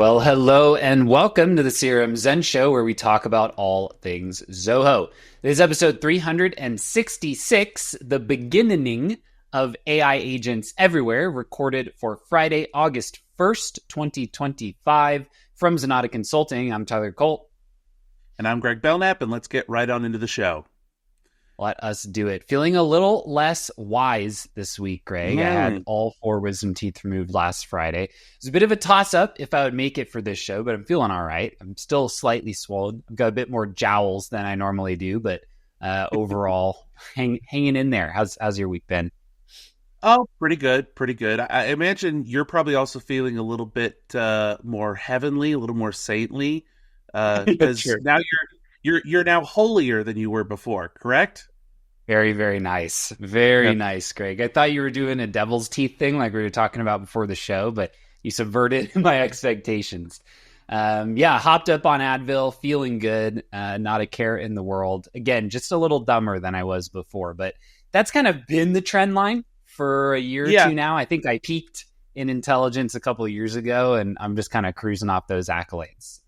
Well, hello and welcome to the CRM Zen Show, where we talk about all things Zoho. This is episode 366, the beginning of AI agents everywhere, recorded for Friday, August 1st, 2025. From Zenatta Consulting, I'm Tyler Colt. And I'm Greg Belnap, and let's get right on into the show. Let us do it. Feeling a little less wise this week, Greg. I had all 4 wisdom teeth removed last Friday. It was a bit of a toss-up if I would make it for this show, but I'm feeling all right. I'm still slightly swollen. I've got a bit more jowls than I normally do, but overall, hanging in there. How's your week been? Oh, pretty good. I imagine you're probably also feeling a little bit more heavenly, a little more saintly, because Sure. now you're now holier than you were before, correct? Very, very nice. Very nice, Greg. I thought you were doing a devil's teeth thing like we were talking about before the show, but you subverted my expectations. Hopped up on Advil, feeling good, not a care in the world. Again, just a little dumber than I was before, but that's kind of been the trend line for a year or two now. I think I peaked in intelligence a couple of years ago, and I'm just kind of cruising off those accolades.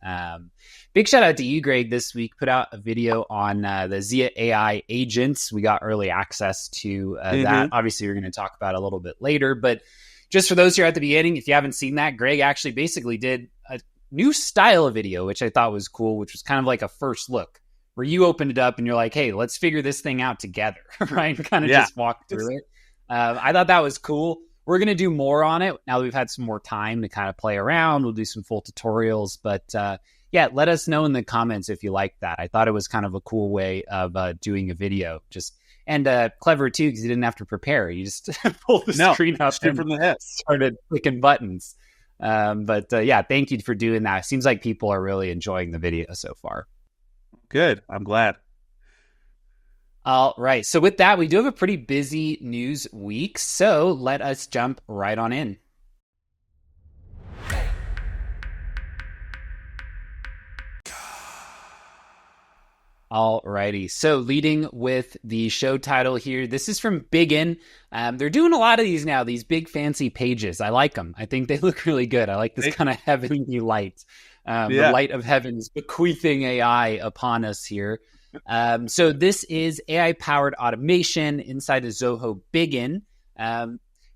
Big shout out to you, Greg. This week put out a video on the Zia AI agents. We got early access to that. Obviously, we're going to talk about it a little bit later, but just for those here at the beginning, if you haven't seen that, Greg actually basically did a new style of video, which I thought was cool, which was kind of like a first look, where you opened it up and you're like, hey, let's figure this thing out together, right? Kind of just walk through it. I thought that was cool. We're going to do more on it now that we've had some more time to kind of play around. We'll do some full tutorials, but let us know in the comments if you like that. I thought it was kind of a cool way of doing a video, and clever too, because you didn't have to prepare. You just pulled the screen up and from the head, started clicking buttons. Thank you for doing that. Seems like people are really enjoying the video so far. Good. I'm glad. All right. So with that, we do have a pretty busy news week. So let us jump right on in. All righty. So leading with the show title here, this is from Bigin. They're doing a lot of these now, these big fancy pages. I like them. I think they look really good. I like this kind of heavenly light. The light of heavens bequeathing AI upon us here. So this is AI-powered automation inside of Zoho Bigin.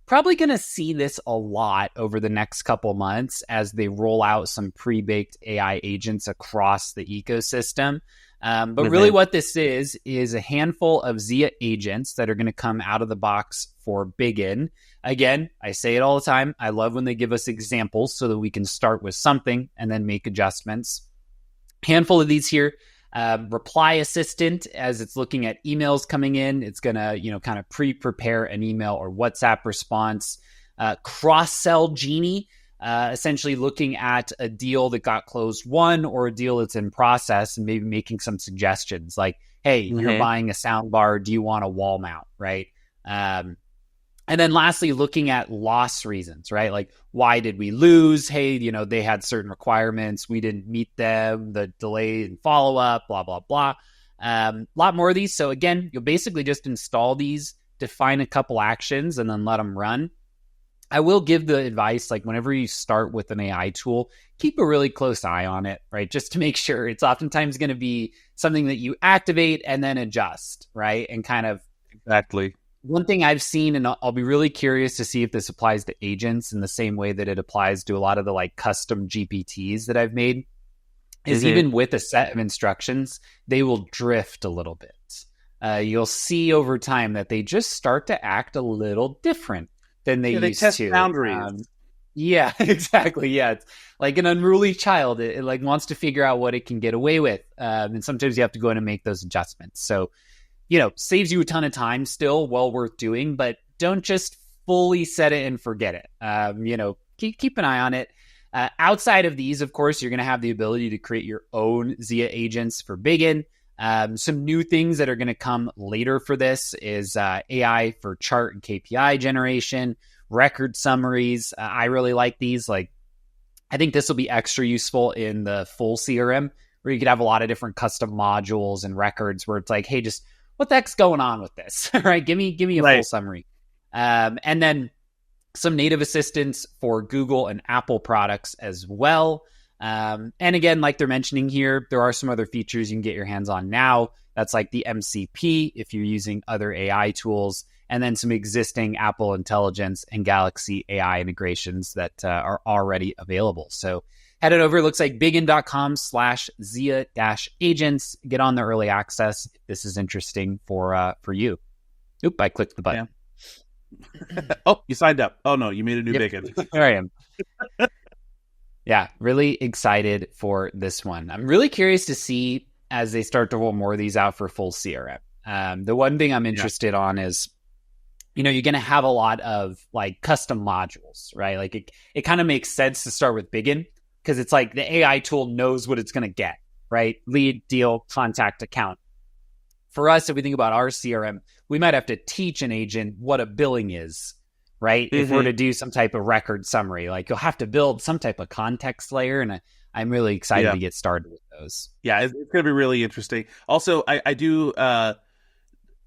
Probably going to see this a lot over the next couple months as they roll out some pre-baked AI agents across the ecosystem. But really what this is a handful of Zia agents that are going to come out of the box for Bigin. Again, I say it all the time. I love when they give us examples so that we can start with something and then make adjustments. Handful of these here. Reply assistant, as it's looking at emails coming in, it's going to, kind of pre-prepare an email or WhatsApp response. Cross-sell genie, essentially looking at a deal that got closed won or a deal that's in process and maybe making some suggestions like, hey, you're buying a sound bar. Do you want a wall mount? Right. And then lastly, looking at loss reasons, right? Like, why did we lose? Hey, they had certain requirements. We didn't meet them, the delay in follow-up, blah, blah, blah. A lot more of these. So again, you'll basically just install these, define a couple actions, and then let them run. I will give the advice, like whenever you start with an AI tool, keep a really close eye on it, right? Just to make sure. It's oftentimes going to be something that you activate and then adjust, right? And kind of... Exactly. One thing I've seen, and I'll be really curious to see if this applies to agents in the same way that it applies to a lot of the like custom GPTs that I've made, is even with a set of instructions, they will drift a little bit. You'll see over time that they just start to act a little different than they used test to. Boundaries. Yeah, exactly. Yeah, it's like an unruly child. It like wants to figure out what it can get away with, and sometimes you have to go in and make those adjustments. So, saves you a ton of time still, well worth doing, but don't just fully set it and forget it. Keep an eye on it. Outside of these, of course, you're going to have the ability to create your own Zia agents for Bigin. Some new things that are going to come later for this is AI for chart and KPI generation, record summaries. I really like these. Like, I think this will be extra useful in the full CRM, where you could have a lot of different custom modules and records where it's like, hey, just what the heck's going on with this? Right? Give me a full summary. And then some native assistance for Google and Apple products as well. And again, like they're mentioning here, there are some other features you can get your hands on now. That's like the MCP if you're using other AI tools, and then some existing Apple Intelligence and Galaxy AI integrations that are already available. So head it over. It looks like bigin.com/ZIA-agents. Get on the early access if this is interesting for you. Oop, I clicked the button. Yeah. Oh, you signed up. Oh, no, you made a new Bigin. There I am. Yeah, really excited for this one. I'm really curious to see as they start to roll more of these out for full CRM. The one thing I'm interested on is, you're going to have a lot of like custom modules, right? Like it kind of makes sense to start with Bigin because it's like the AI tool knows what it's going to get, right? Lead, deal, contact, account. For us, if we think about our CRM, we might have to teach an agent what a billing is, right? Mm-hmm. If we're to do some type of record summary, like you'll have to build some type of context layer. And I'm really excited to get started with those. Yeah, it's going to be really interesting. Also, I do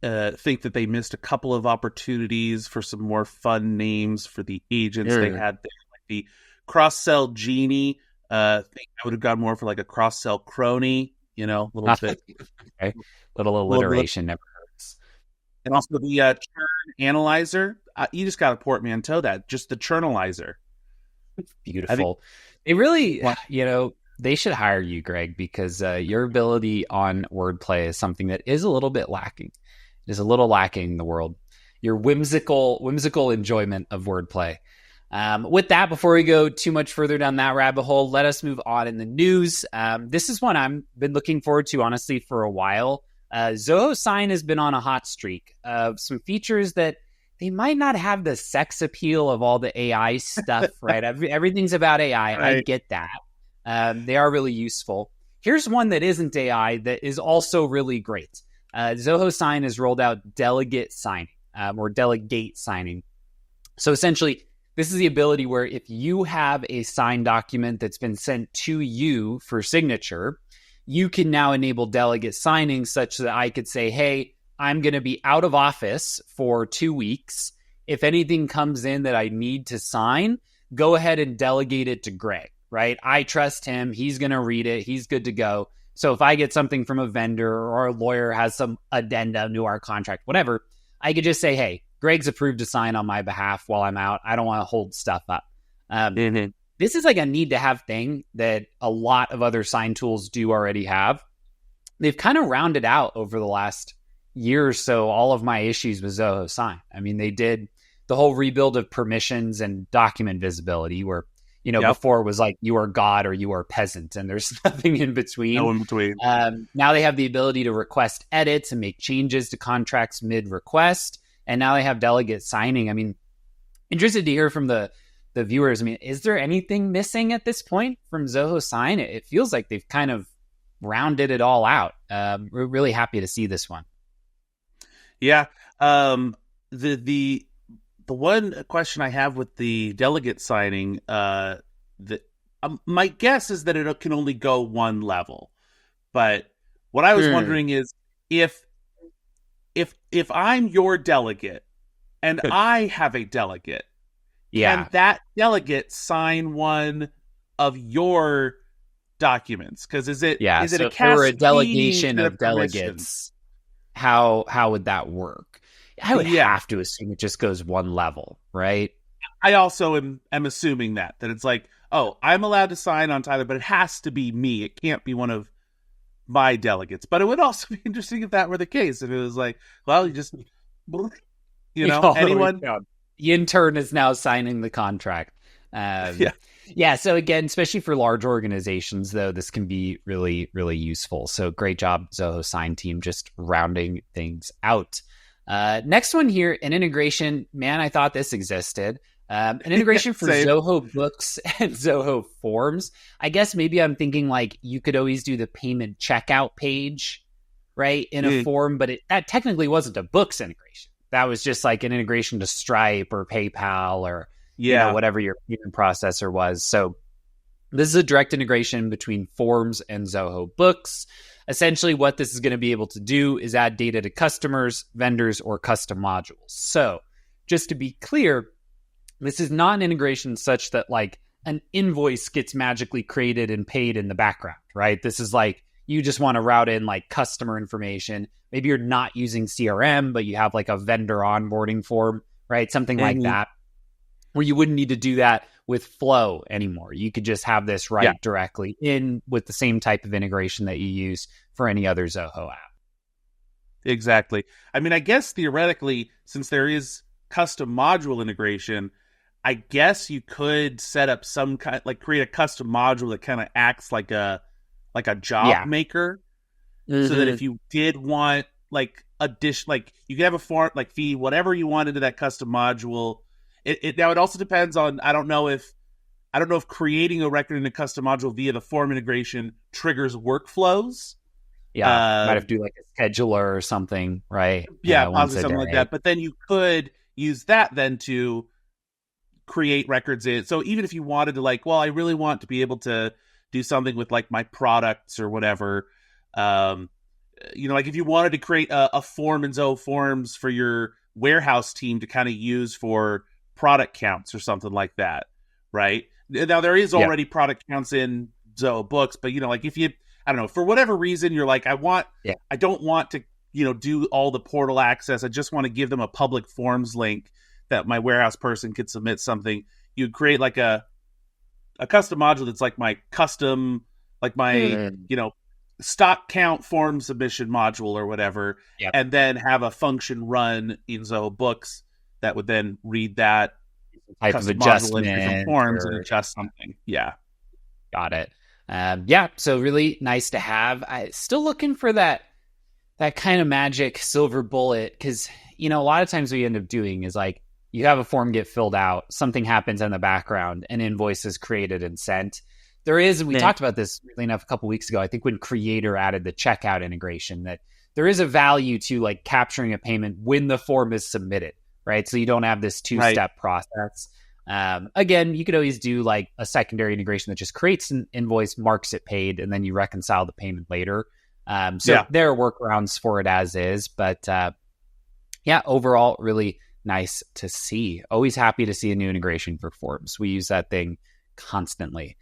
think that they missed a couple of opportunities for some more fun names for the agents they had there. Like the cross-sell genie. I think I would have gone more for like a cross-sell crony, a little bit. Okay. Little alliteration never hurts. And also the churn analyzer. You just got to portmanteau that. Just the churnalizer. Beautiful. They really, they should hire you, Greg, because your ability on wordplay is something that is a little bit lacking. It is a little lacking in the world. Your whimsical enjoyment of wordplay. With that, before we go too much further down that rabbit hole, let us move on in the news. This is one I've been looking forward to, honestly, for a while. Zoho Sign has been on a hot streak of some features that they might not have the sex appeal of all the AI stuff, right? Everything's about AI. Right. I get that. They are really useful. Here's one that isn't AI that is also really great. Zoho Sign has rolled out Delegate signing or Delegate signing. So essentially, this is the ability where if you have a signed document that's been sent to you for signature, you can now enable delegate signing such that I could say, hey, I'm going to be out of office for 2 weeks. If anything comes in that I need to sign, go ahead and delegate it to Greg, right? I trust him. He's going to read it. He's good to go. So if I get something from a vendor or a lawyer has some addendum to our contract, whatever, I could just say, hey, Greg's approved to sign on my behalf while I'm out. I don't want to hold stuff up. This is like a need to have thing that a lot of other sign tools do already have. They've kind of rounded out over the last year or so all of my issues with Zoho Sign. I mean, they did the whole rebuild of permissions and document visibility where, before it was like you are God or you are peasant and there's nothing in between. No in between. Now they have the ability to request edits and make changes to contracts mid-request. And now they have delegate signing. I mean, interested to hear from the viewers. I mean, is there anything missing at this point from Zoho Sign? It feels like they've kind of rounded it all out. We're really happy to see this one. Yeah. The one question I have with the delegate signing, my guess is that it can only go one level. But what I was wondering is if I'm your delegate and I have a delegate, can that delegate sign one of your documents? Because is it a cascade or a delegation of delegates? How would that work? I would have to assume it just goes one level, right? I also am assuming that it's like, oh, I'm allowed to sign on Tyler, but it has to be me. It can't be one of my delegates. But it would also be interesting if that were the case. If it was like, well, you just, anyone. The intern is now signing the contract. Yeah. So again, especially for large organizations, though, this can be really, really useful. So great job, Zoho Sign team, just rounding things out. Next one here, an integration. Man, I thought this existed. An integration for Zoho Books and Zoho Forms. I guess maybe I'm thinking like you could always do the payment checkout page, right, in a form, but that technically wasn't a books integration. That was just like an integration to Stripe or PayPal or whatever your payment processor was. So this is a direct integration between Forms and Zoho Books. Essentially, what this is going to be able to do is add data to customers, vendors, or custom modules. So just to be clear, This is not an integration such that like an invoice gets magically created and paid in the background, right? This is like you just want to route in like customer information. Maybe you're not using CRM, but you have like a vendor onboarding form, right? Something like that, where you wouldn't need to do that with Flow anymore. You could just have this directly in with the same type of integration that you use for any other Zoho app. Exactly. I mean, I guess theoretically, since there is custom module integration, I guess you could set up some kind, like create a custom module that kind of acts like a job maker, so that if you did want like addition, like you could have a form, like feed whatever you want into that custom module. Now it also depends on, I don't know if creating a record in a custom module via the form integration triggers workflows. Yeah, might have to do like a scheduler or something, right? Yeah, possibly something like that. But then you could use that then to create records in. So even if you wanted to like, well, I really want to be able to do something with like my products or whatever, like if you wanted to create a form in Zoho Forms for your warehouse team to kind of use for product counts or something like that, right? Now there is already product counts in Zoho Books, but like if you, I don't know, for whatever reason, you're like, I don't want to, do all the portal access. I just want to give them a public forms link that my warehouse person could submit something. You'd create like a custom module that's like my custom, like my, stock count form submission module or whatever, and then have a function run in Zoho Books that would then read that type of adjustment in forms and adjust something. Yeah. Got it. So really nice to have. I still looking for that kind of magic silver bullet, because a lot of times what you end up doing is like you have a form get filled out, something happens in the background, an invoice is created and sent. There is, and we talked about this really enough a couple weeks ago, I think when Creator added the checkout integration, that there is a value to like capturing a payment when the form is submitted, right? So you don't have this two-step process. Again, you could always do like a secondary integration that just creates an invoice, marks it paid, and then you reconcile the payment later. There are workarounds for it as is, but overall, really nice to see. Always happy to see a new integration for forms. We use that thing constantly.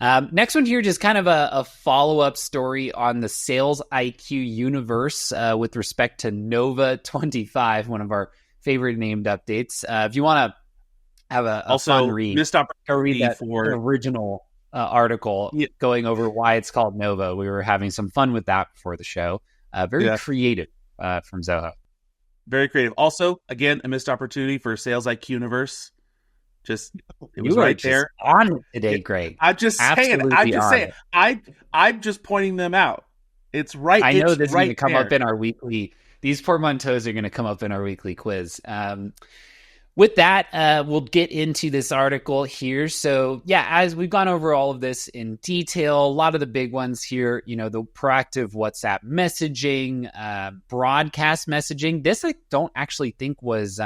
Next one here, just kind of a follow-up story on the SalesIQ universe with respect to Nova 25, one of our favorite named updates. If you want to have a fun read, missed opportunity read that original article going over why it's called Nova. We were having some fun with that before the show. Very creative from Zoho. Very creative. Also, again, a missed opportunity for SalesIQ universe. Just it was you right there on it today, Greg. I'm just saying. I'm just pointing them out. It's right. I know this is going to come up in our weekly. These portmanteaus are going to come up in our weekly quiz. With that, we'll get into this article here. So as we've gone over all of this in detail, a lot of the big ones here, the proactive WhatsApp messaging, broadcast messaging. This I don't actually think was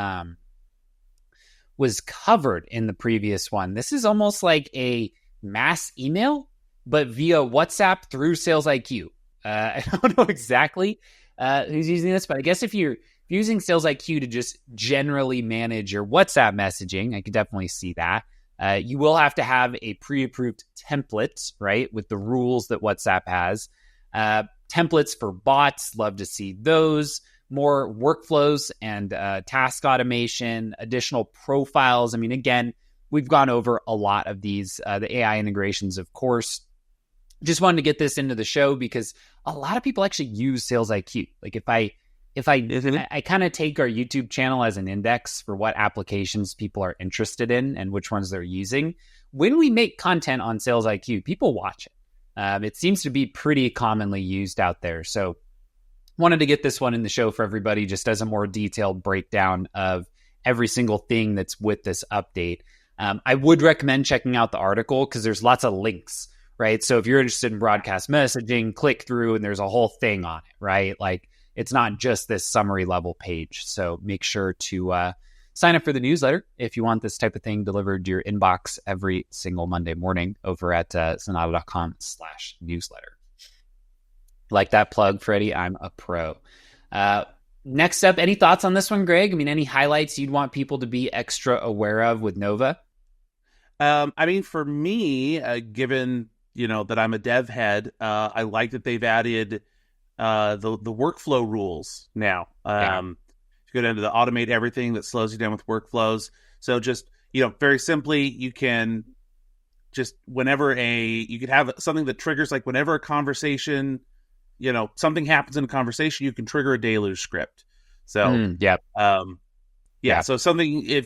covered in the previous one. This is almost like a mass email, but via WhatsApp through SalesIQ. I don't know exactly who's using this, but I guess if you're using SalesIQ to just generally manage your WhatsApp messaging, I could definitely see that. You will have to have a pre-approved template, right, with the rules that WhatsApp has. Templates for bots, love to see those. More workflows and task automation, additional profiles. I mean, again, we've gone over a lot of these, the AI integrations, of course. Just wanted to get this into the show because a lot of people actually use SalesIQ. Like if I kind of take our YouTube channel as an index for what applications people are interested in and which ones they're using. When we make content on SalesIQ, people watch it. It seems to be pretty commonly used out there. So wanted to get this one in the show for everybody just as a more detailed breakdown of every single thing that's with this update. I would recommend checking out the article because there's lots of links, right? So if you're interested in broadcast messaging, click through and there's a whole thing on it, right? Like it's not just this summary level page. So make sure to sign up for the newsletter if you want this type of thing delivered to your inbox every single Monday morning over at zenatta.com/newsletter. Like that plug, Freddie, I'm a pro. Next up, any thoughts on this one, Greg? I mean, any highlights you'd want people to be extra aware of with Nova? I mean, for me, given that I'm a dev head, I like that they've added the workflow rules now. You go down to the automate everything that slows you down with workflows. So just very simply, you can just you could have something that triggers, like whenever a conversation, something happens in a conversation, you can trigger a deluge script. So so something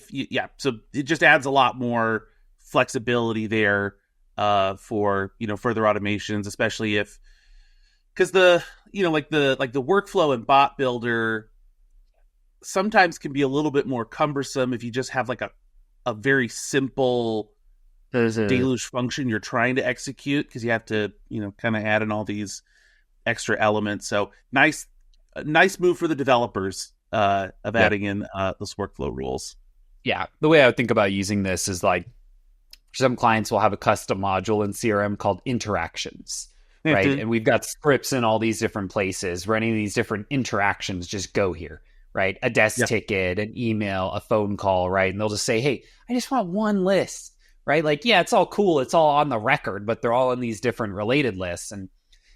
so it just adds a lot more flexibility there for further automations, especially because the workflow and bot builder sometimes can be a little bit more cumbersome if you just have like a very simple deluge function you're trying to execute, because you have to kind of add in all these extra elements. So nice move for the developers of adding in those workflow rules. Yeah, the way I would think about using this is like, some clients will have a custom module in CRM called interactions, right? And we've got scripts in all these different places where any of these different interactions just go here, right? A desk ticket, an email, a phone call, right? And they'll just say, hey, I just want one list, right? Like, yeah, it's all cool. It's all on the record, but they're all in these different related lists. And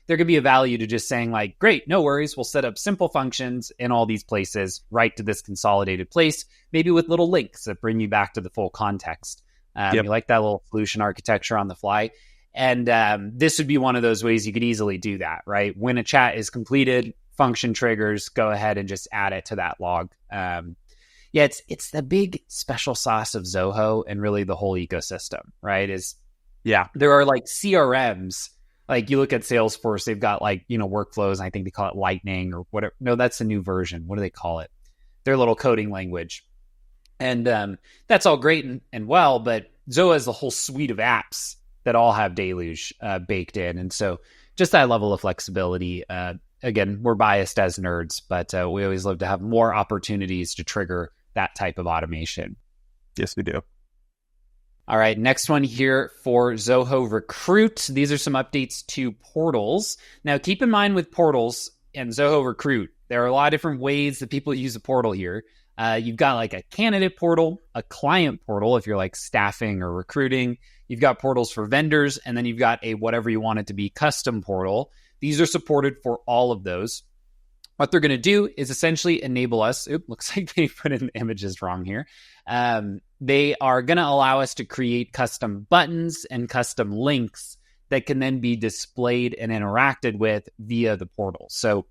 there could be a value to just saying like, great, no worries. We'll set up simple functions in all these places, right to this consolidated place, maybe with little links that bring you back to the full context. You like that little solution architecture on the fly. And this would be one of those ways you could easily do that, right? When a chat is completed, function triggers, go ahead and just add it to that log. It's the big special sauce of Zoho and really the whole ecosystem, right? There are like CRMs, like you look at Salesforce, they've got like, workflows. I think they call it Lightning or whatever. No, that's a new version. What do they call it? Their little coding language. And that's all great and well, but Zoho has the whole suite of apps that all have Deluge baked in. And so just that level of flexibility. Again, we're biased as nerds, but we always love to have more opportunities to trigger that type of automation. Yes, we do. All right, next one here for Zoho Recruit. These are some updates to portals. Now, keep in mind with portals and Zoho Recruit, there are a lot of different ways that people use a portal here. You've got like a candidate portal, a client portal if you're like staffing or recruiting. You've got portals for vendors, and then you've got a whatever you want it to be custom portal. These are supported for all of those. What they're going to do is essentially enable us. Looks like they put in the images wrong here. They are going to allow us to create custom buttons and custom links that can then be displayed and interacted with via the portal. So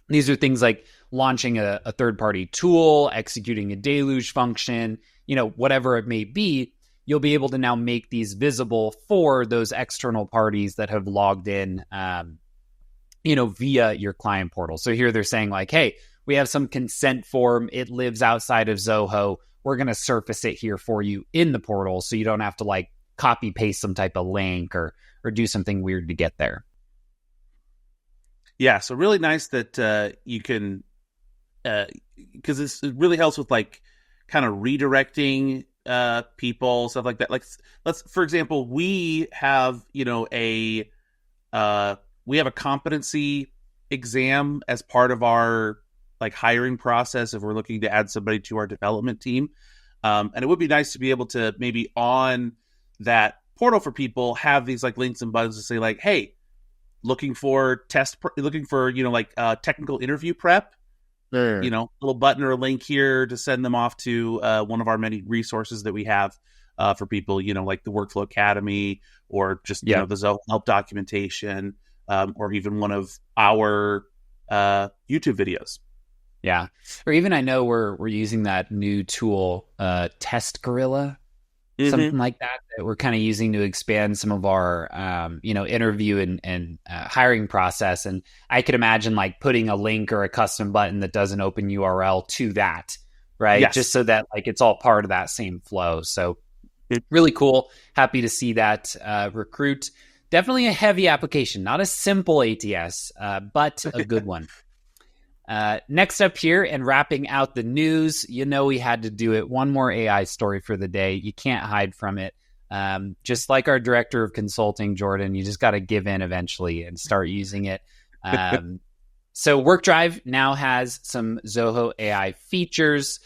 these are things like launching a third-party tool, executing a deluge function, whatever it may be. You'll be able to now make these visible for those external parties that have logged in, via your client portal. So here they're saying like, hey, we have some consent form. It lives outside of Zoho. We're going to surface it here for you in the portal, so you don't have to like copy paste some type of link or do something weird to get there. Yeah, so really nice that you can, because it really helps with like kind of redirecting people, stuff like that. Like, for example, we have a competency exam as part of our like hiring process if we're looking to add somebody to our development team, and it would be nice to be able to maybe on that portal for people have these like links and buttons to say like, hey, looking for technical interview prep, little button or a link here to send them off to one of our many resources that we have for people, like the Workflow Academy or just the Zoho help documentation, or even one of our YouTube videos. Yeah, or even I know we're using that new tool, Test Gorilla. Something like that we're kind of using to expand some of our, interview and hiring process. And I could imagine like putting a link or a custom button that does an open URL to that, right? Yes. Just so that like it's all part of that same flow. So really cool. Happy to see that. Recruit, definitely a heavy application, not a simple ATS, but a good one. Next up here and wrapping out the news, we had to do it. One more AI story for the day. You can't hide from it. Just like our director of consulting, Jordan, you just got to give in eventually and start using it. So WorkDrive now has some Zoho AI features.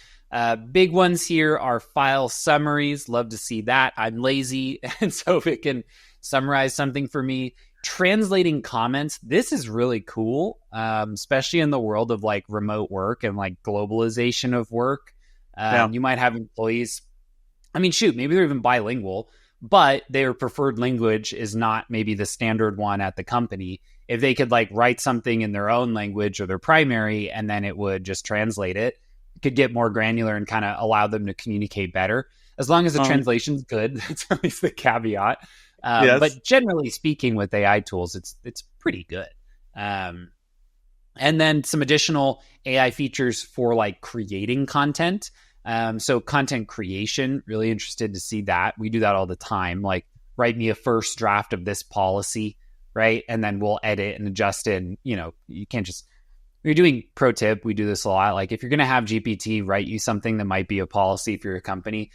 Big ones here are file summaries. Love to see that. I'm lazy, and so if it can summarize something for me. Translating comments. This is really cool, especially in the world of like remote work and like globalization of work. You might have employees. I mean, shoot, maybe they're even bilingual, but their preferred language is not maybe the standard one at the company. If they could like write something in their own language or their primary, and then it would just translate it, could get more granular and kind of allow them to communicate better. As long as the translation's good, that's at least the caveat. Yes. But generally speaking, with AI tools, it's pretty good. And then some additional AI features for like creating content. So content creation, really interested to see that. We do that all the time. Like, write me a first draft of this policy, right? And then we'll edit and adjust it. And, you can't just, when you're doing pro tip, we do this a lot. Like, if you're going to have GPT write you something that might be a policy for your company,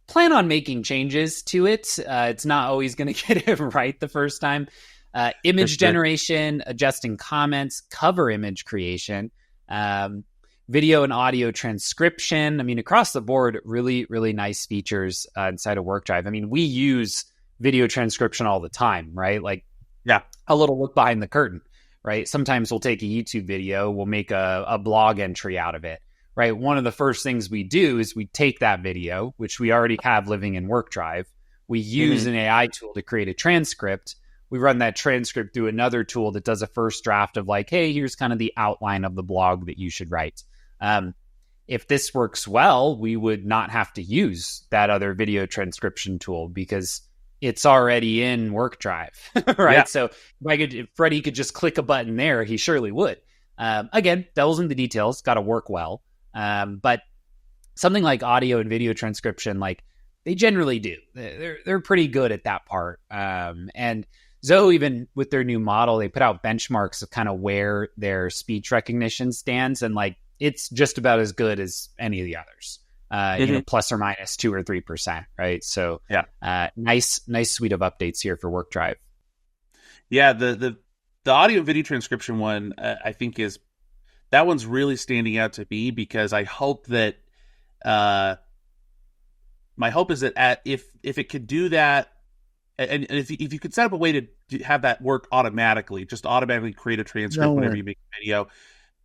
plan on making changes to it. It's not always going to get it right the first time. Image generation, adjusting comments, cover image creation, video and audio transcription. I mean, across the board, really, really nice features inside of WorkDrive. I mean, we use video transcription all the time, right? Like, a little look behind the curtain, right? Sometimes we'll take a YouTube video, we'll make a blog entry out of it. Right. One of the first things we do is we take that video, which we already have living in WorkDrive. We use an AI tool to create a transcript. We run that transcript through another tool that does a first draft of like, hey, here's kind of the outline of the blog that you should write. If this works well, we would not have to use that other video transcription tool because it's already in WorkDrive. Right. Yeah. So if Freddie could just click a button there, he surely would. Again, devil's in the details, got to work well. But something like audio and video transcription, like they generally do. They're pretty good at that part. And Zoho, even with their new model, they put out benchmarks of kind of where their speech recognition stands, and like it's just about as good as any of the others. Plus or minus 2 or 3%, right? So nice suite of updates here for WorkDrive. Yeah, the audio and video transcription one, I think that one's really standing out to me because I hope that my hope is that if it could do that, and if you could set up a way to have that work automatically, just automatically create a transcript whenever you make a video,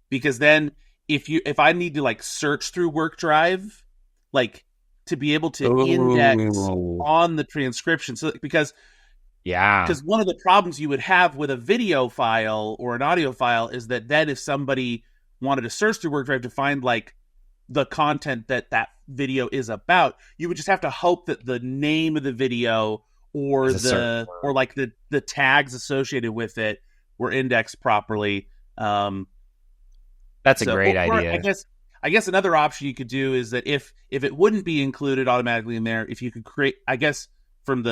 because then if I need to like search through WorkDrive, like to be able to index on the transcription, so because one of the problems you would have with a video file or an audio file is that then if somebody wanted to search through WorkDrive to find like the content that video is about, you would just have to hope that the name of the video or the tags associated with it were indexed properly. That's a great idea. I guess another option you could do is that if it wouldn't be included automatically in there, if you could create, I guess I'm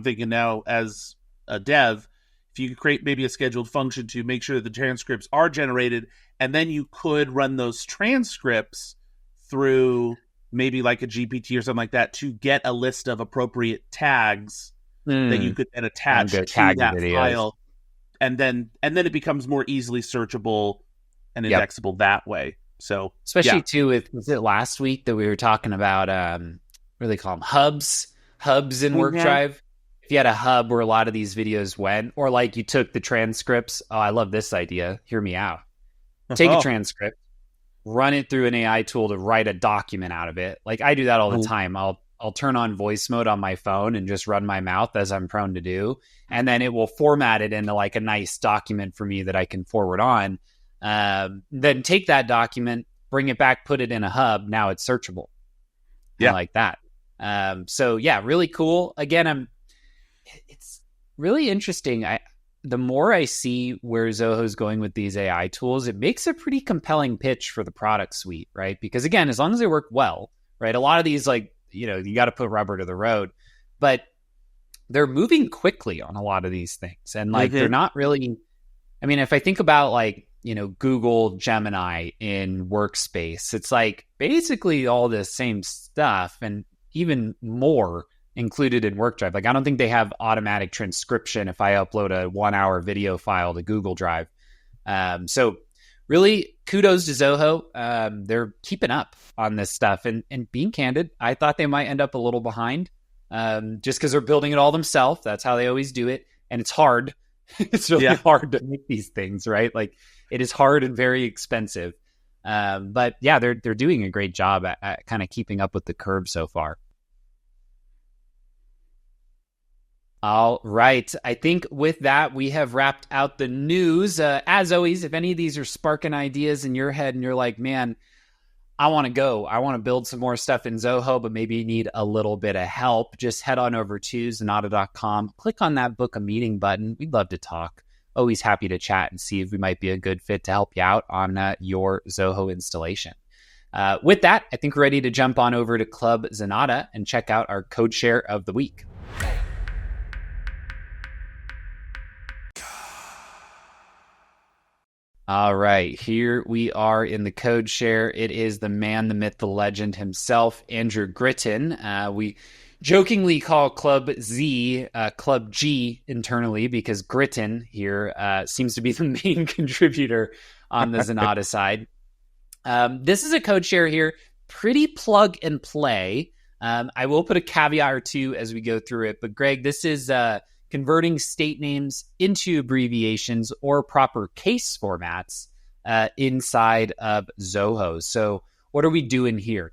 thinking now as a dev, if you could create maybe a scheduled function to make sure that the transcripts are generated, and then you could run those transcripts through maybe like a GPT or something like that to get a list of appropriate tags that you could then attach to that file, and then it becomes more easily searchable and indexable that way. So especially too, was it last week that we were talking about what do they call them, hubs in WorkDrive? If you had a hub where a lot of these videos went, or like you took the transcripts. Oh, I love this idea. Hear me out. Take a transcript, run it through an AI tool to write a document out of it. Like I do that all the time. I'll turn on voice mode on my phone and just run my mouth, as I'm prone to do. And then it will format it into like a nice document for me that I can forward on. Then take that document, bring it back, put it in a hub. Now it's searchable. I like that. So yeah, really cool. Again, it's really interesting. The more I see where Zoho's going with these AI tools, it makes a pretty compelling pitch for the product suite, right? Because again, as long as they work well, right? A lot of these, like, you got to put rubber to the road, but they're moving quickly on a lot of these things. And like, they're not really, I mean, if I think about like, Google Gemini in Workspace, it's like basically all the same stuff and even more included in WorkDrive. Like, I don't think they have automatic transcription if I upload a 1-hour video file to Google Drive. So really kudos to Zoho. They're keeping up on this stuff. And being candid, I thought they might end up a little behind just because they're building it all themselves. That's how they always do it. And it's hard. It's really hard to make these things, right? Like it is hard and very expensive. But yeah, they're doing a great job at kind of keeping up with the curve so far. All right. I think with that, we have wrapped out the news. As always, if any of these are sparking ideas in your head and you're like, man, I want to go. I want to build some more stuff in Zoho, but maybe you need a little bit of help. Just head on over to Zenatta.com. Click on that book a meeting button. We'd love to talk. Always happy to chat and see if we might be a good fit to help you out on your Zoho installation. With that, I think we're ready to jump on over to Club Zenatta and check out our code share of the week. All right, here we are in the code share. It is the man, the myth, the legend himself, Andrew Gritton. We jokingly call Club Z Club G internally because Gritton here seems to be the main contributor on the Zenatta side. This is a code share here, pretty plug and play. I will put a caveat or two as we go through it, but Greg, this is converting state names into abbreviations or proper case formats inside of Zoho. So what are we doing here?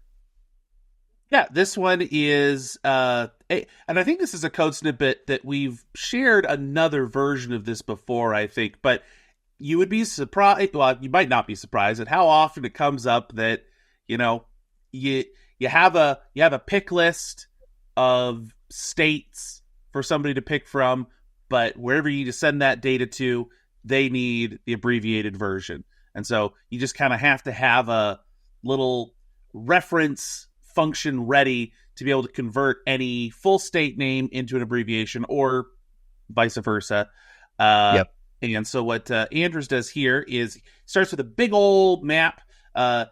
Yeah, this one is, and I think this is a code snippet that we've shared another version of this before, I think, but you would be surprised, well, you might not be surprised at how often it comes up that, you have a pick list of states for somebody to pick from, but wherever you need to send that data to, they need the abbreviated version. And so you just kind of have to have a little reference function ready to be able to convert any full state name into an abbreviation or vice versa. Yep. And so what Andrews does here is starts with a big old map. I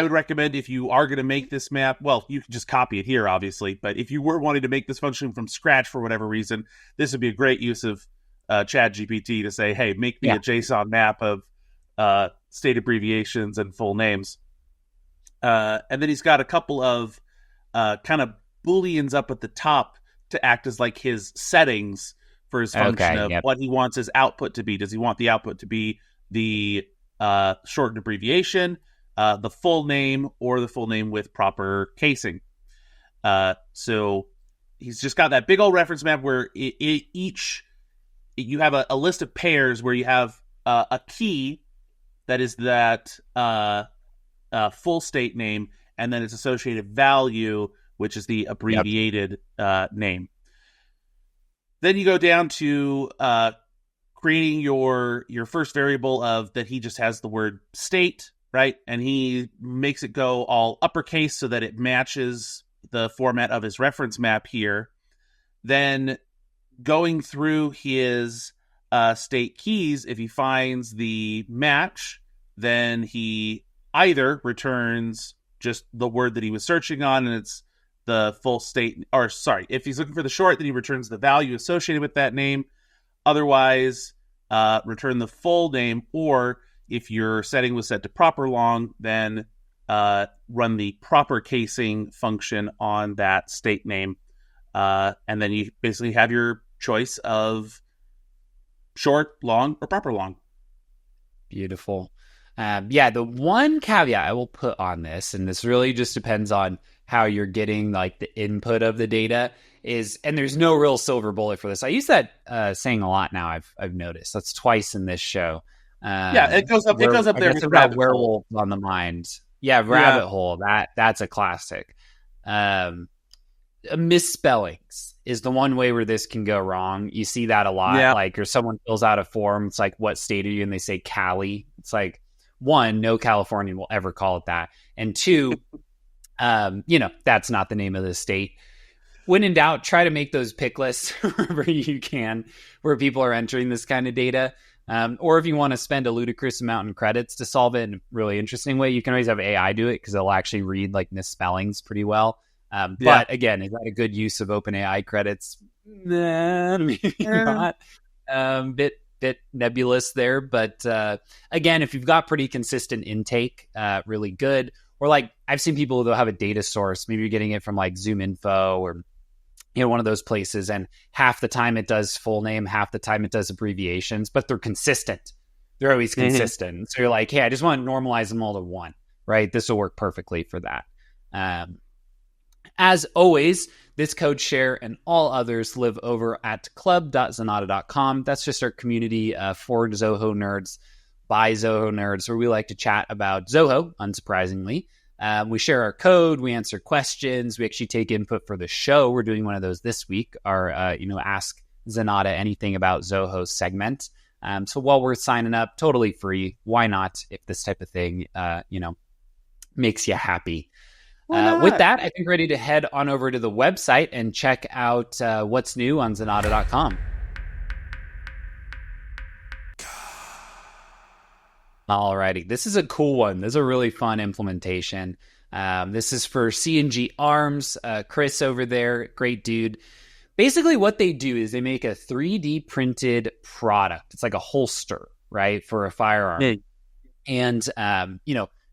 would recommend if you are going to make this map, well, you can just copy it here, obviously. But if you were wanting to make this function from scratch for whatever reason, this would be a great use of ChatGPT to say, hey, make me a JSON map of state abbreviations and full names. And then he's got a couple of kind of Booleans up at the top to act as like his settings for his function of what he wants his output to be. Does he want the output to be the shortened abbreviation, the full name, or the full name with proper casing? So he's just got that big old reference map where you have a list of pairs where you have a key that is that full state name, and then its associated value, which is the abbreviated name. Then you go down to creating your first variable of that he just has the word state, right? And he makes it go all uppercase so that it matches the format of his reference map here. Then going through his state keys, if he finds the match, then he either returns just the word that he was searching on and it's the full state, or sorry, if he's looking for the short, then he returns the value associated with that name. Otherwise, return the full name, or if your setting was set to proper long, then run the proper casing function on that state name. And then you basically have your choice of short, long, or proper long. Beautiful. The one caveat I will put on this, and this really just depends on how you're getting like the input of the data, is, and there's no real silver bullet for this. I use that saying a lot now. I've noticed that's twice in this show. It goes up. It goes up there with rabbit werewolves on the mind. Yeah, rabbit hole. That's a classic. Misspellings is the one way where this can go wrong. You see that a lot. Yeah. Like, or someone fills out a form. It's like, what state are you? And they say Cali. It's like, one, no Californian will ever call it that. And two, that's not the name of the state. When in doubt, try to make those pick lists wherever you can, where people are entering this kind of data. Or if you want to spend a ludicrous amount in credits to solve it in a really interesting way, you can always have AI do it because it'll actually read like misspellings pretty well. But again, is that a good use of OpenAI credits? Nah, maybe not. Bit bit nebulous there. But again, if you've got pretty consistent intake, really good. Or like I've seen people who'll have a data source. Maybe you're getting it from like Zoom Info or one of those places, and half the time it does full name, half the time it does abbreviations, but they're consistent. They're always consistent. So you're like, hey, I just want to normalize them all to one, right? This will work perfectly for that. As always, this code share and all others live over at club.zenatta.com. That's just our community for Zoho nerds, by Zoho nerds, where we like to chat about Zoho, unsurprisingly. We share our code, we answer questions, we actually take input for the show. We're doing one of those this week, our Ask Zenatta Anything About Zoho segment. So while we're signing up, totally free, why not, if this type of thing makes you happy. With that, I think we're ready to head on over to the website and check out what's new on Zenatta.com. Alrighty, this is a cool one. This is a really fun implementation. This is for C&G Arms. Chris over there, great dude. Basically, what they do is they make a 3D printed product. It's like a holster, right, for a firearm. Yeah. And,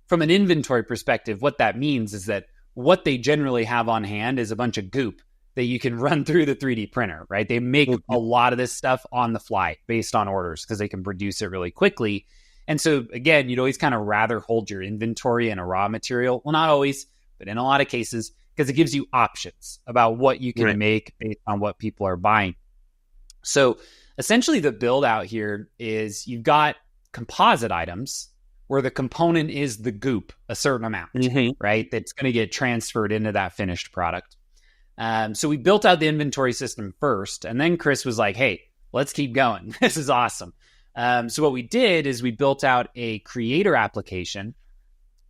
from an inventory perspective, what that means is that what they generally have on hand is a bunch of goop that you can run through the 3D printer, right? They make a lot of this stuff on the fly based on orders because they can produce it really quickly. And so, again, you'd always kind of rather hold your inventory in a raw material. Well, not always, but in a lot of cases, because it gives you options about what you can make based on what people are buying. So essentially the build out here is you've got composite items where the component is the goop, a certain amount, right? That's going to get transferred into that finished product. So we built out the inventory system first, and then Chris was like, hey, let's keep going. This is awesome. So what we did is we built out a creator application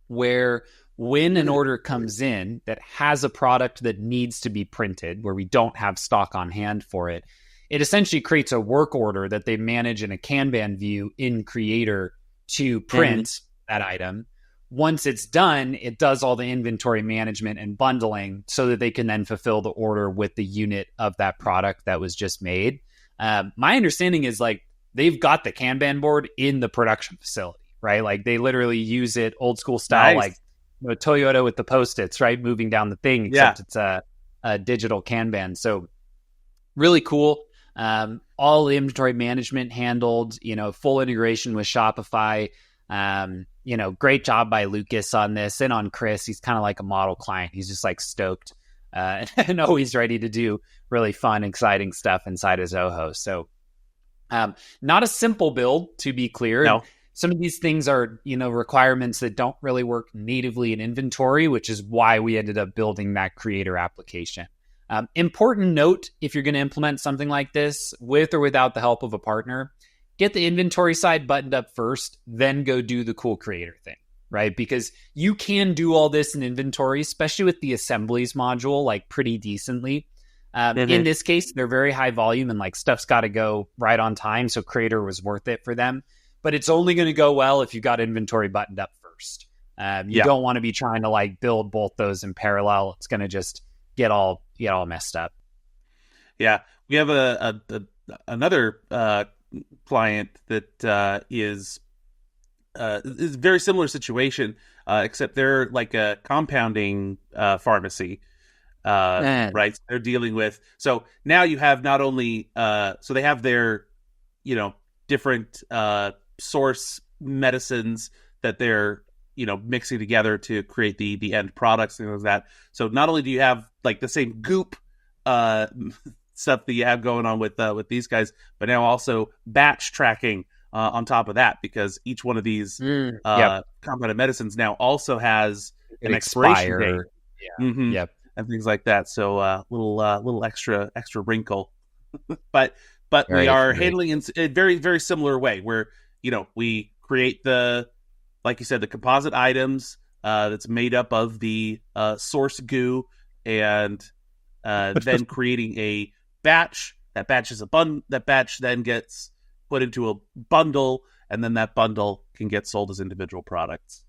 where when an order comes in that has a product that needs to be printed, where we don't have stock on hand for it, it essentially creates a work order that they manage in a Kanban view in Creator to print that item. Once it's done, it does all the inventory management and bundling so that they can then fulfill the order with the unit of that product that was just made. My understanding is like they've got the Kanban board in the production facility, right? Like they literally use it old school style, like Toyota with the Post-its, right? Moving down the thing, except it's a digital Kanban. So really cool. All the inventory management handled, full integration with Shopify. Great job by Lucas on this and on Chris. He's kind of like a model client. He's just like stoked and always ready to do really fun, exciting stuff inside of Zoho. So not a simple build, to be clear. No. Some of these things are, requirements that don't really work natively in inventory, which is why we ended up building that creator application. Important note, if you're going to implement something like this with or without the help of a partner, get the inventory side buttoned up first, then go do the cool creator thing, right? Because you can do all this in inventory, especially with the assemblies module, like pretty decently. In this case, they're very high volume and like stuff's got to go right on time. So creator was worth it for them, but it's only going to go well if you got inventory buttoned up first. You don't want to be trying to like build both those in parallel. It's going to just get all messed up. Yeah, we have another client that is a very similar situation, except they're like a compounding pharmacy, right? So they're dealing with. So now you have not only so they have their different source medicines that they're mixing together to create the end products, things like that. So not only do you have like the same goop stuff that you have going on with these guys, but now also batch tracking on top of that, because each one of these compounded medicines now also has an expiration date, and things like that. So little extra wrinkle, but we are handling in a very, very similar way where we create like you said, the composite items that's made up of the source goo, and then creating a batch. That batch is that batch then gets put into a bundle, and then that bundle can get sold as individual products.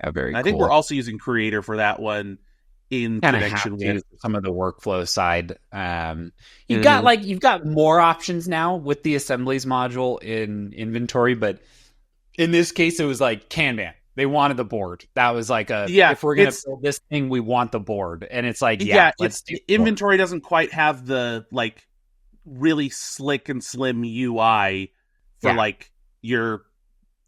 Yeah, very cool. I think we're also using Creator for that one in kind of have connection to with some of the workflow side. You've got more options now with the assemblies module in inventory, but in this case, it was like Kanban. They wanted the board. That was like if we're going to build this thing, we want the board. And it's like, let's do inventory doesn't quite have the like really slick and slim UI for like your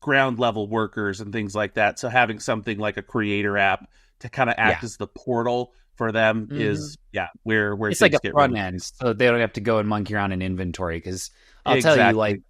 ground level workers and things like that. So having something like a creator app to kind of act as the portal for them is where it's like a front end, so they don't have to go and monkey around in inventory. Because I'll tell you, like,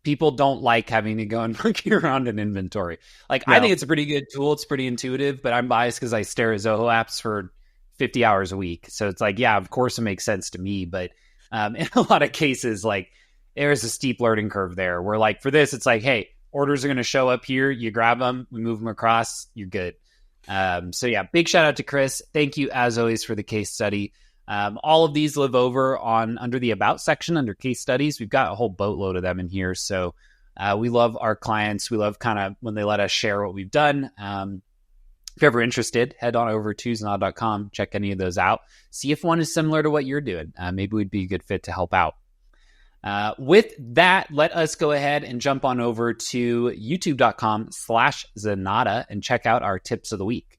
people don't like having to go and monkey around in inventory. Like, I think it's a pretty good tool. It's pretty intuitive, but I'm biased because I stare at Zoho apps for 50 hours a week. So it's like, of course it makes sense to me. But in a lot of cases, like, there's a steep learning curve there where, like, for this, it's like, hey, orders are going to show up here. You grab them, we move them across, you're good. Big shout out to Chris. Thank you as always for the case study. All of these live over under the About section under case studies. We've got a whole boatload of them in here. So we love our clients. We love kind of when they let us share what we've done. If you're ever interested, head on over to Zenatta.com, check any of those out. See if one is similar to what you're doing. Maybe we'd be a good fit to help out. With that, let us go ahead and jump on over to youtube.com/Zenatta and check out our tips of the week.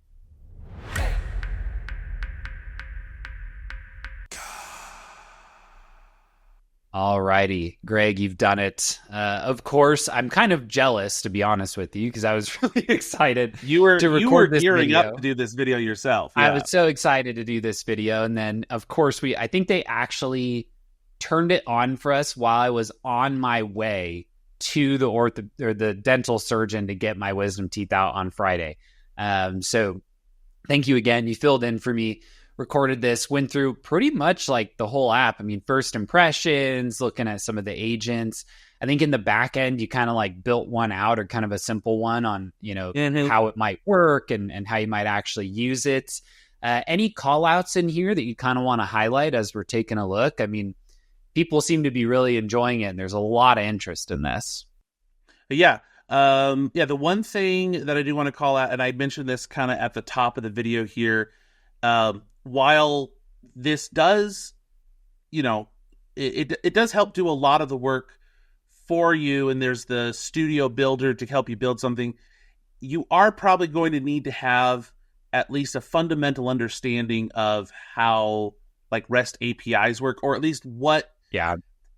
Alrighty, Greg, you've done it. Of course, I'm kind of jealous, to be honest with you, because I was really excited to record this video. You were gearing up to do this video yourself. I was so excited to do this video. And then, of course, I think they actually turned it on for us while I was on my way to the dental surgeon to get my wisdom teeth out on Friday. So thank you again. You filled in for me, recorded this, went through pretty much like the whole app. I mean, first impressions, looking at some of the agents. I think in the back end, you kind of like built one out, or kind of a simple one on, how it might work and how you might actually use it. Any call outs in here that you kind of want to highlight as we're taking a look? I mean, people seem to be really enjoying it, and there's a lot of interest in this. Yeah. The one thing that I do want to call out, and I mentioned this kind of at the top of the video here, while this does, it does help do a lot of the work for you, and there's the studio builder to help you build something, you are probably going to need to have at least a fundamental understanding of how like REST APIs work, or at least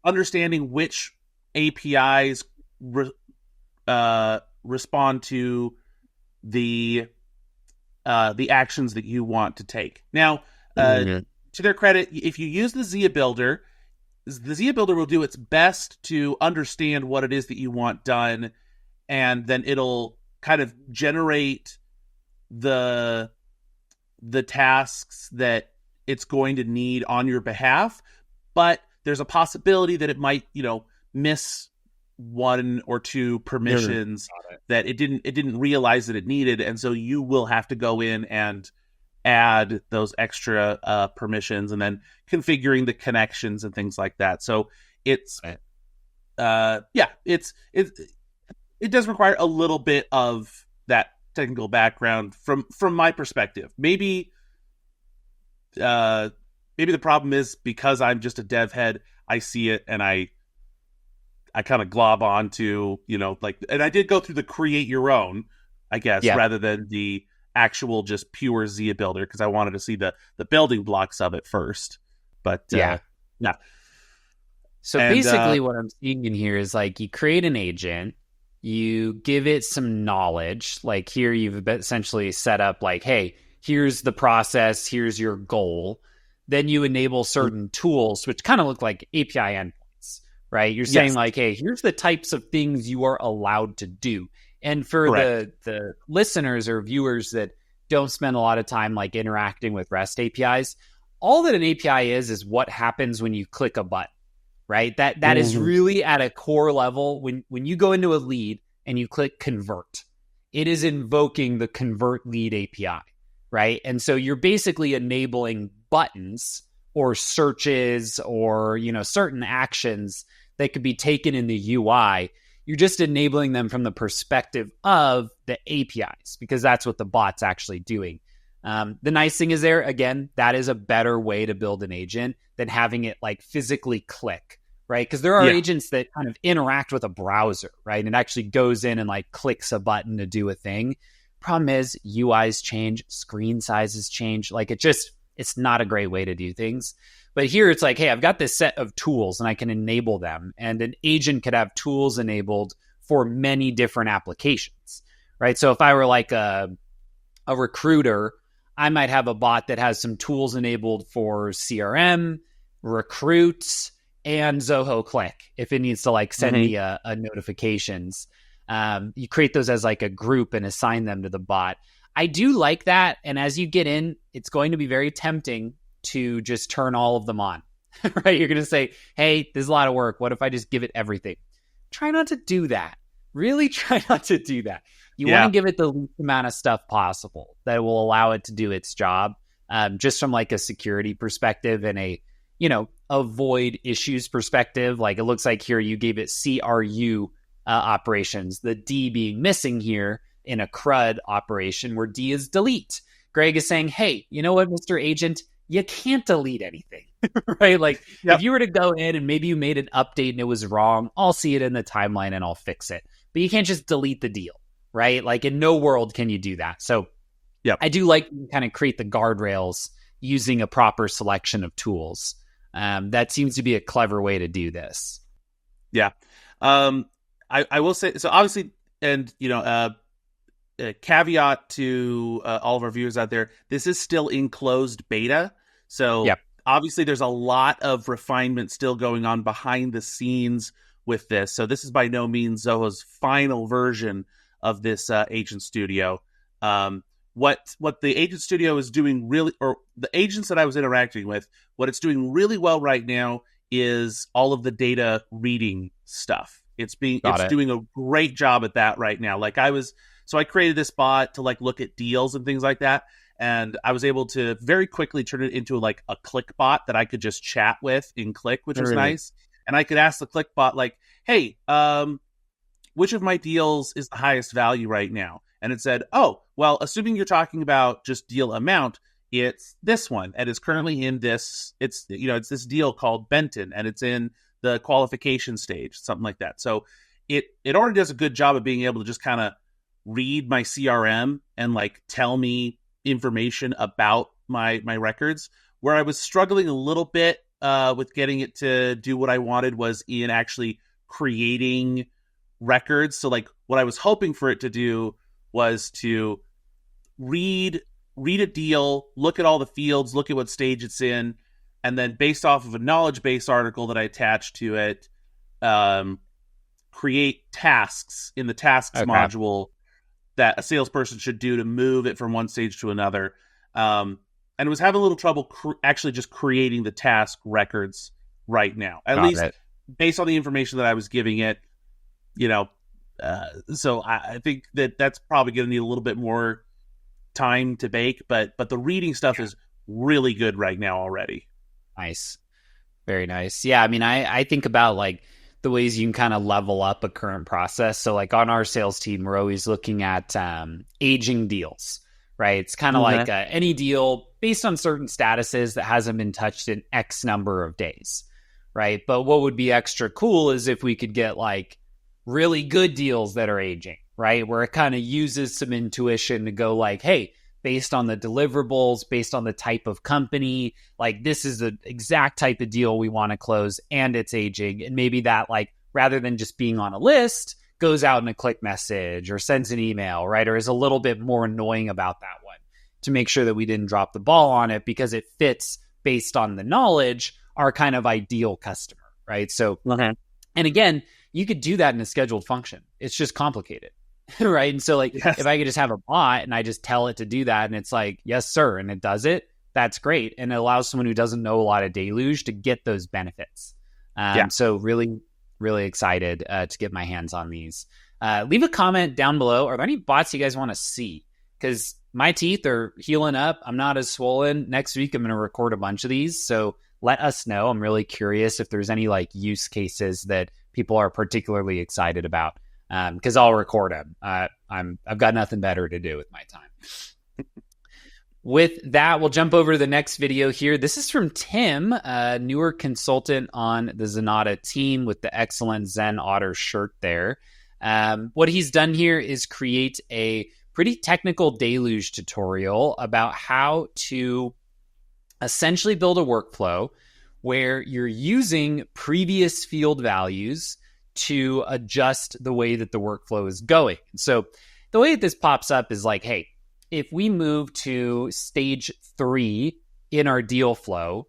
understanding which APIs respond to the actions that you want to take. Now, to their credit, if you use the Zia Builder, the Zia Builder will do its best to understand what it is that you want done, and then it'll kind of generate the tasks that it's going to need on your behalf. But there's a possibility that it might, miss one or two permissions that it didn't realize that it needed, and so you will have to go in and add those extra permissions, and then configuring the connections and things like that. So it does require a little bit of that technical background from my perspective. Maybe the problem is because I'm just a dev head, I see it and I kind of glob on to, and I did go through the create your own, I guess, rather than the actual just pure Zia Builder, because I wanted to see the building blocks of it first. But So basically what I'm seeing in here is like you create an agent, you give it some knowledge. Like here you've essentially set up like, hey, here's the process, here's your goal. Then you enable certain tools, which kind of look like API endpoints, right? You're saying like, hey, here's the types of things you are allowed to do. And for the listeners or viewers that don't spend a lot of time like interacting with REST APIs, all that an API is what happens when you click a button, right? That is really at a core level. When you go into a lead and you click convert, it is invoking the convert lead API, right? And so you're basically enabling buttons or searches or, certain actions that could be taken in the UI. You're just enabling them from the perspective of the APIs, because that's what the bot's actually doing. The nice thing is there, again, that is a better way to build an agent than having it like physically click, right? Because there are Yeah. agents that kind of interact with a browser, right? And it actually goes in and like clicks a button to do a thing. Problem is UIs change, screen sizes change. Like it's not a great way to do things. But here it's like, hey, I've got this set of tools and I can enable them. And an agent could have tools enabled for many different applications, right? So if I were like a recruiter, I might have a bot that has some tools enabled for CRM, recruits, and Zoho Click if it needs to like send me a notifications. You create those as like a group and assign them to the bot. I do like that. And as you get in, it's going to be very tempting to just turn all of them on, right? You're going to say, hey, there's a lot of work. What if I just give it everything? Try not to do that. Really try not to do that. You want to give it the least amount of stuff possible that will allow it to do its job, just from like a security perspective and a, avoid issues perspective. Like it looks like here you gave it CRU operations, the D being missing here in a CRUD operation where D is delete. Greg is saying, hey, you know what, Mr. Agent, you can't delete anything, right? Like if you were to go in and maybe you made an update and it was wrong, I'll see it in the timeline and I'll fix it. But you can't just delete the deal, right? Like in no world can you do that. So I do like kind of create the guardrails using a proper selection of tools. That seems to be a clever way to do this. Yeah. I will say, so obviously, and, a caveat to all of our viewers out there, this is still in closed beta. So obviously there's a lot of refinement still going on behind the scenes with this. So this is by no means Zoho's final version of this Agent Studio. What the Agent Studio is doing really, or the agents that I was interacting with, what it's doing really well right now is all of the data reading stuff. It's doing a great job at that right now. So I created this bot to like look at deals and things like that. And I was able to very quickly turn it into like a click bot that I could just chat with in Click, which was nice. And I could ask the Click bot like, hey, which of my deals is the highest value right now? And it said, oh, well, assuming you're talking about just deal amount, it's this one. And it's currently in this, it's this deal called Benton, and it's in the qualification stage, something like that. So it already does a good job of being able to just kind of read my CRM and like tell me information about my records. Where I was struggling a little bit with getting it to do what I wanted was in actually creating records. So like what I was hoping for it to do was to read a deal, look at all the fields, look at what stage it's in, and then based off of a knowledge base article that I attached to it, create tasks in the tasks module that a salesperson should do to move it from one stage to another. And it was having a little trouble actually just creating the task records right now, at least based on the information that I was giving it, so I think that's probably going to need a little bit more time to bake, but the reading stuff is really good right now already. Nice. Very nice. Yeah. I mean, I think about like the ways you can kind of level up a current process. So like on our sales team, we're always looking at aging deals, right? It's kind of like any deal based on certain statuses that hasn't been touched in X number of days, right? But what would be extra cool is if we could get like really good deals that are aging, right? Where it kind of uses some intuition to go like, hey, based on the deliverables, based on the type of company, like this is the exact type of deal we want to close and it's aging. And maybe that like, rather than just being on a list, goes out in a Click message or sends an email, right? Or is a little bit more annoying about that one to make sure that we didn't drop the ball on it because it fits based on the knowledge, our kind of ideal customer, right? So, and again, you could do that in a scheduled function. It's just complicated. Right. And so like, if I could just have a bot and I just tell it to do that and it's like, yes, sir. And it does it. That's great. And it allows someone who doesn't know a lot of deluge to get those benefits. So really, really excited to get my hands on these. Leave a comment down below. Are there any bots you guys want to see? Because my teeth are healing up. I'm not as swollen. Next week, I'm going to record a bunch of these. So let us know. I'm really curious if there's any like use cases that people are particularly excited about. Because I'll record them. I've got nothing better to do with my time. With that, we'll jump over to the next video here. This is from Tim, a newer consultant on the Zenatta team with the excellent Zen Otter shirt there. What he's done here is create a pretty technical deluge tutorial about how to essentially build a workflow where you're using previous field values to adjust the way that the workflow is going. So the way that this pops up is like, hey, if we move to stage 3 in our deal flow,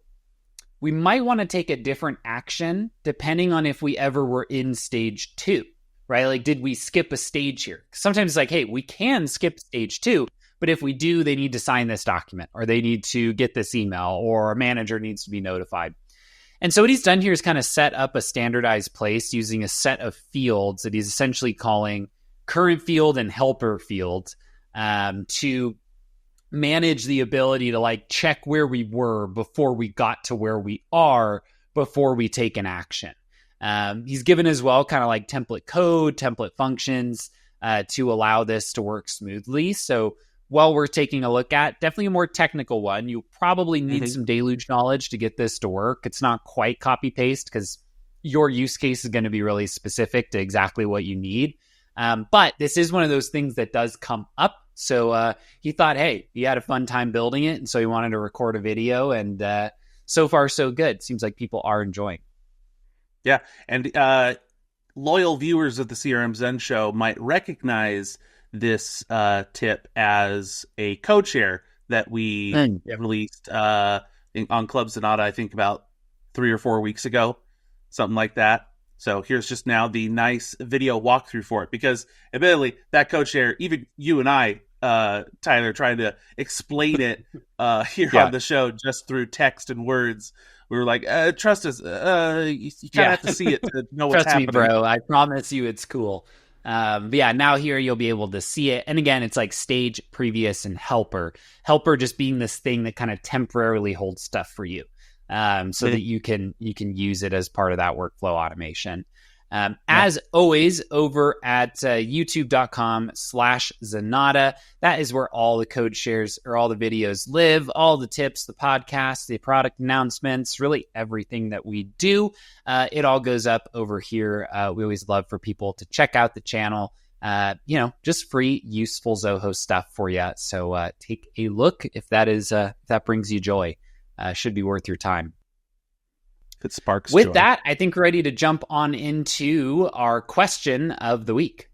we might want to take a different action depending on if we ever were in stage 2, right? Like, did we skip a stage here? Sometimes it's like, hey, we can skip stage 2, but if we do, they need to sign this document, or they need to get this email, or a manager needs to be notified. And so what he's done here is kind of set up a standardized place using a set of fields that he's essentially calling current field and helper field, to manage the ability to like check where we were before we got to where we are before we take an action. He's given as well kind of like template code, template functions to allow this to work smoothly. So while we're taking a look at, definitely a more technical one, you probably need some deluge knowledge to get this to work. It's not quite copy paste because your use case is going to be really specific to exactly what you need. But this is one of those things that does come up. So he thought, hey, he had a fun time building it. And so he wanted to record a video. And so far, so good. Seems like people are enjoying. Yeah. And loyal viewers of the CRM Zen Show might recognize this tip as a code share that we released on Club Zenatta, I think about 3 or 4 weeks ago, something like that. So here's just now the nice video walkthrough for it, because admittedly, that code share, even you and I, Tyler, trying to explain it here on the show just through text and words, we were like, trust us, you kind of have to see it to know what's happening. Trust me, bro. I promise you it's cool. But yeah, now here you'll be able to see it. And again, it's like stage, previous, and helper. Helper just being this thing that kind of temporarily holds stuff for you. So that you can use it as part of that workflow automation. As always, over at youtube.com/Zenatta, that is where all the code shares or all the videos live, all the tips, the podcasts, the product announcements, really everything that we do. It all goes up over here. We always love for people to check out the channel. Just free, useful Zoho stuff for you. So take a look if that is if that brings you joy. Should be worth your time. It sparks With joy. that, I think we're ready to jump on into our question of the week.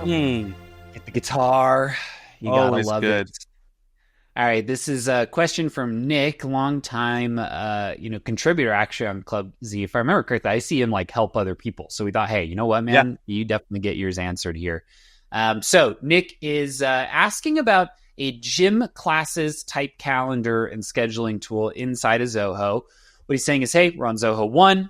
Get the guitar. You gotta Always love good. it. All right, this is a question from Nick, longtime, contributor actually on Club Z. If I remember correctly, I see him like help other people. So we thought, hey, you know what, man, you definitely get yours answered here. So Nick is asking about a gym classes type calendar and scheduling tool inside of Zoho. What he's saying is, hey, we're on Zoho 1.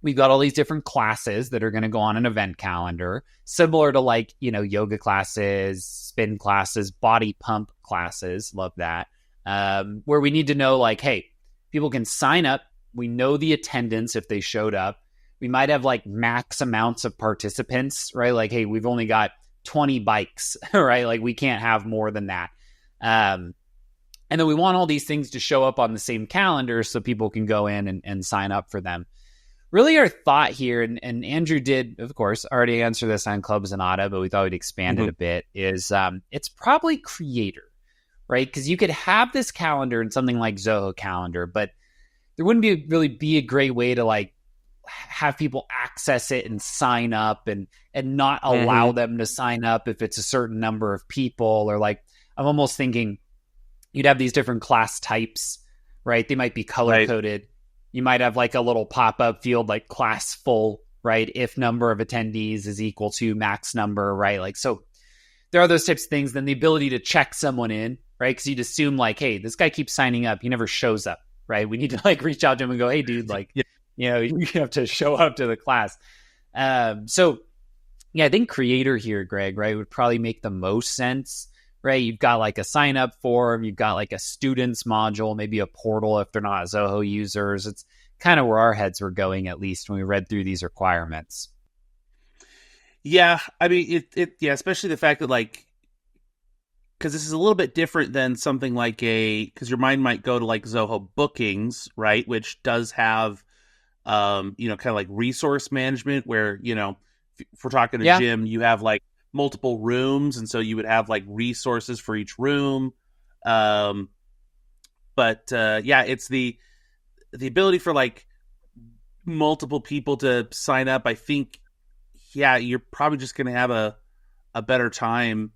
We've got all these different classes that are going to go on an event calendar, similar to like, yoga classes, spin classes, body pump classes. Love that. Where we need to know like, hey, people can sign up. We know the attendance if they showed up. We might have like max amounts of participants, right? Like, hey, we've only got 20 bikes, right? Like we can't have more than that. And then we want all these things to show up on the same calendar so people can go in and sign up for them. Really our thought here, and Andrew did, of course, already answer this on Club Zenatta, but we thought we'd expand it a bit, is it's probably creator, right? Because you could have this calendar in something like Zoho Calendar, but there wouldn't really be a great way to like have people access it and sign up and not allow them to sign up if it's a certain number of people. Or like, I'm almost thinking you'd have these different class types, right? They might be color-coded. Right. You might have like a little pop-up field like class full, right? If number of attendees is equal to max number, right? Like, so there are those types of things. Then the ability to check someone in, right? Because you'd assume like, hey, this guy keeps signing up. He never shows up, right? We need to like reach out to him and go, hey, dude, like, you have to show up to the class. So yeah, I think creator here, Greg, right, would probably make the most sense. Right, you've got like a sign up form, you've got like a students module, maybe a portal if they're not Zoho users. It's kind of where our heads were going, at least when we read through these requirements. Yeah, I mean, yeah, especially the fact that like, because this is a little bit different than something like because your mind might go to like Zoho bookings, right? Which does have, kind of like resource management where, if we're talking a gym, you have like multiple rooms. And so you would have like resources for each room. It's the ability for like multiple people to sign up. I think, you're probably just going to have a better time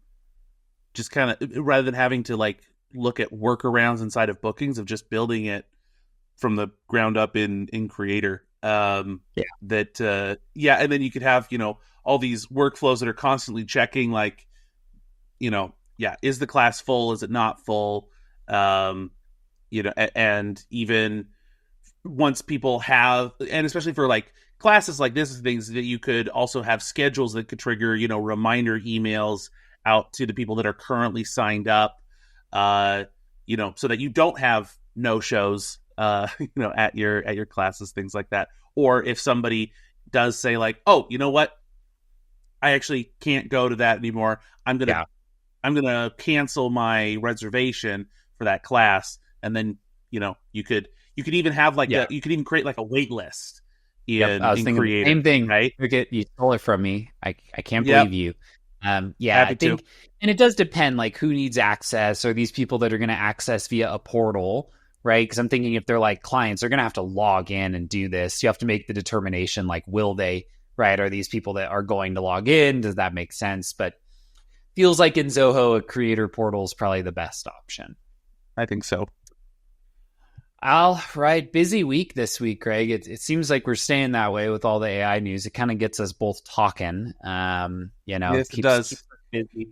just kind of, rather than having to like look at workarounds inside of bookings, of just building it from the ground up in Creator. And then you could have, all these workflows that are constantly checking like, is the class full? Is it not full? And even once people have, and especially for like classes like this, things that you could also have schedules that could trigger, reminder emails out to the people that are currently signed up, so that you don't have no shows, at your classes, things like that. Or if somebody does say like, oh, you know what, I actually can't go to that anymore. I'm gonna cancel my reservation for that class, and then you could even have like you could even create like a wait list in Creator. Same thing, right? You stole it from me. I can't believe you. I think, to. And it does depend, like who needs access, or these people that are going to access via a portal, right? Because I'm thinking if they're like clients, they're going to have to log in and do this. You have to make the determination, like, will they, right? Are these people that are going to log in? Does that make sense? But feels like in Zoho, a creator portal is probably the best option. I think so. All right. Busy week this week, Greg. It seems like we're staying that way with all the AI news. It kind of gets us both talking. Yes, it does. Keeps us busy.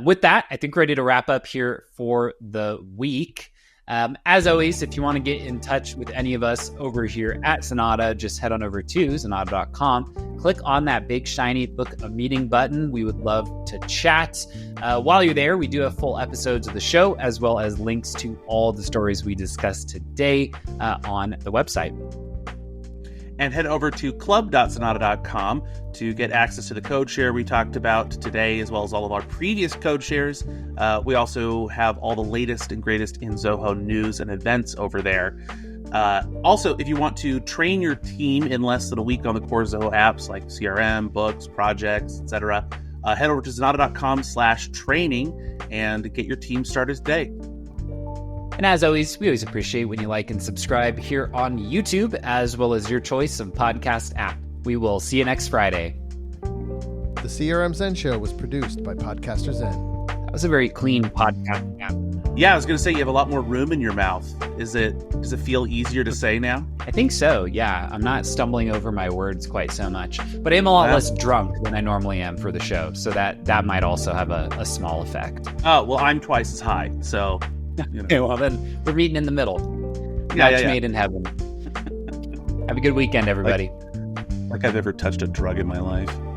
With that, I think we're ready to wrap up here for the week. As always, if you want to get in touch with any of us over here at Zenatta, just head on over to zenatta.com. Click on that big shiny book a meeting button. We would love to chat. While you're there, we do have full episodes of the show, as well as links to all the stories we discussed today on the website. And head over to club.zenatta.com to get access to the code share we talked about today, as well as all of our previous code shares. We also have all the latest and greatest in Zoho news and events over there. Also, if you want to train your team in less than a week on the core Zoho apps like CRM, books, projects, etc., head over to zenatta.com/training and get your team started today. And as always, we always appreciate when you like and subscribe here on YouTube, as well as your choice of podcast app. We will see you next Friday. The CRM Zen Show was produced by Podcaster Zen. That was a very clean podcast app. Yeah, I was going to say you have a lot more room in your mouth. Does it feel easier to say now? I think so, yeah. I'm not stumbling over my words quite so much. But I am a lot less drunk than I normally am for the show, so that might also have a small effect. Oh, well, I'm twice as high, so... Okay, well, then we're meeting in the middle. Match made in heaven. Have a good weekend, everybody. Like I've ever touched a drug in my life.